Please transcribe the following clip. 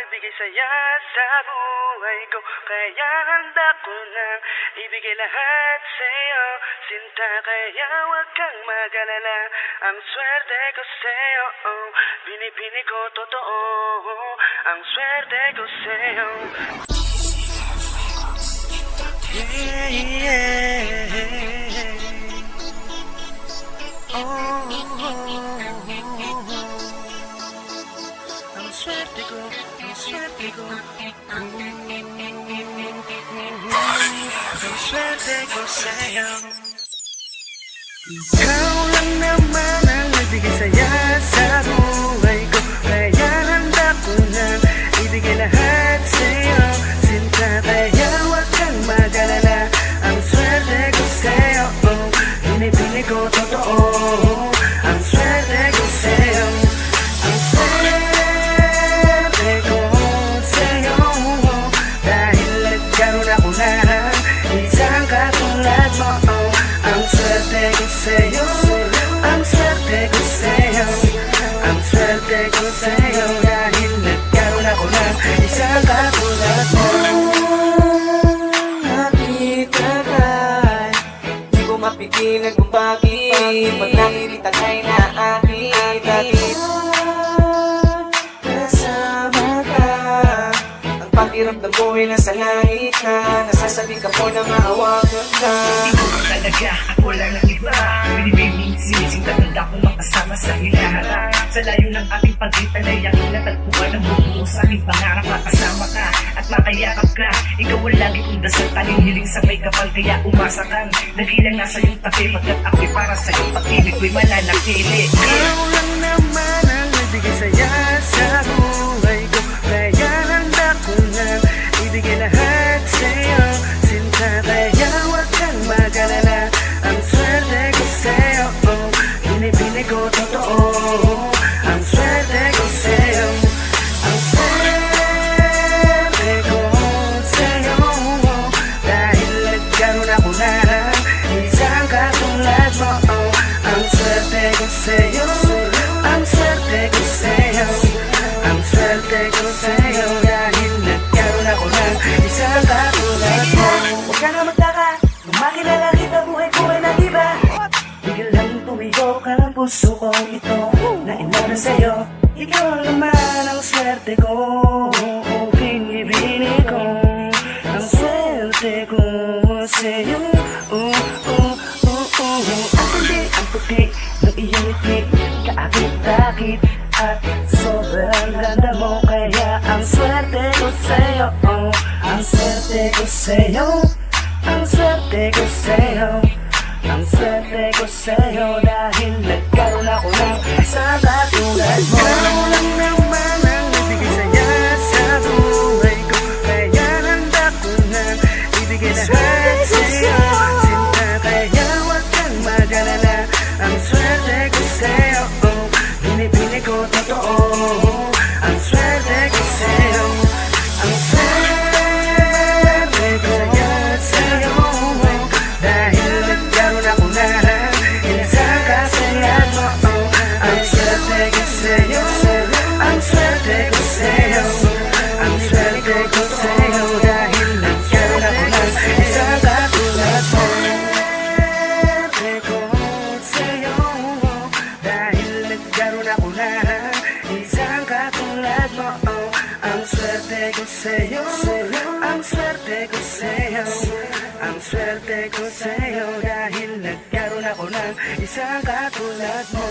nagbigay saya sa buhay ko, kaya handa ko nang ibigay lahat sa'yo, sinta, kaya huwag kang mag-alala. Ang swerte ko sa'yo, binibini ko totoo, ang swerte ko sa'yo. Yeah, yeah. Ang swerte ko, ang swerte ko, ang swerte ko sa'yo. Ikaw lang naman ang nagbigay saya sa buhay ko, kaya handa ko nang ibigay lahat sa'yo, sinta, kaya huwag kang mag-alala. Ang swerte ko sa'yo, binibini ko totoo, ang swerte ko sa'yo. Ang swerte ko sa'yo, dahil nagkaroon ako ng isang katulad mo. Ang swerte ko sa'yo, ang swerte ko sa'yo, ang swerte ko sa'yo, dahil nagkaroon ako ng isang katulad mo. Nakita ka'y di ko mapigilan kung bakit pag nakikita ka'y naakit at kasama ka. Ang pakiramdam ko ay nasa langit na, nasasabi ka po na mahawakan ka. Ikaw talaga, ako lang ang iba. Binibiging sinisinta, tanda ko makasama sa hilaharap. Sa layo ng ating pagitan ay aking natagpuan ang bubuo sa aking pangarap. Makasama ka at makayakap ka. Ikaw ang lagi kong dasal, tanging hiling sabay kapal, kaya umasa kang nagilang nasa iyong tabi. Pagkat ako'y para sa iyong pag-ibig ko'y mananatili. Ikaw lang naman ang nagbigay saya sa buhay ko, kaya handa ko nang ibigay lahat sa'yo, sinta, kaya huwag kang mag-alala. Ang swerte ko sa'yo, binibini ko totoo, ang swerte ko sa'yo. Ang swerte ko sa'yo, dahil nagkaroon ako ng isang katulad mo. Ang swerte ko sa'yo, ang swerte ko sa'yo, ang swerte ko sa'yo, dahil nagkaroon ako ng isang katulad mo. Huwag ka na magtaka, kung makilala kita, buhay ko ay nag-iba. Bigil lang tumigo ka ng puso ko ito, na inuna sa'yo. Ikaw naman ang swerte ko, pinibini ko, ang swerte ko sa'yo. Ang puti ng iyong ngiti, kaakit-akit at sobrang ganda mo, kaya ang swerte ko sa'yo, ang swerte ko sa'yo, ang swerte ko sa'yo, ang swerte ko sa'yo, dahil nagkaroon ako ng isang katulad mo. Ikaw lang naman ang nagbigay saya sa buhay ko, kaya handa ko nang ibigay lahat sa'yo, sinta, kaya huwag kang mag-alala. Ang swerte ko sa'yo, binibini ko totoo, ang swerte ko sa'yo. Ang swerte ko sa'yo, dahil nagkaroon ako ng isang katulad mo. Ang swerte ko sa'yo, ang swerte ko sa'yo, ang swerte ko sa'yo, dahil nagkaroon ako ng isang katulad mo. Swerte ko sa'yo, dahil nagkaroon ako ng isang katulad mo. Ang swerte ko sa'yo, ang swerte ko sa'yo, ang swerte ko sa'yo, dahil nagkaroon ako ng isang katulad mo.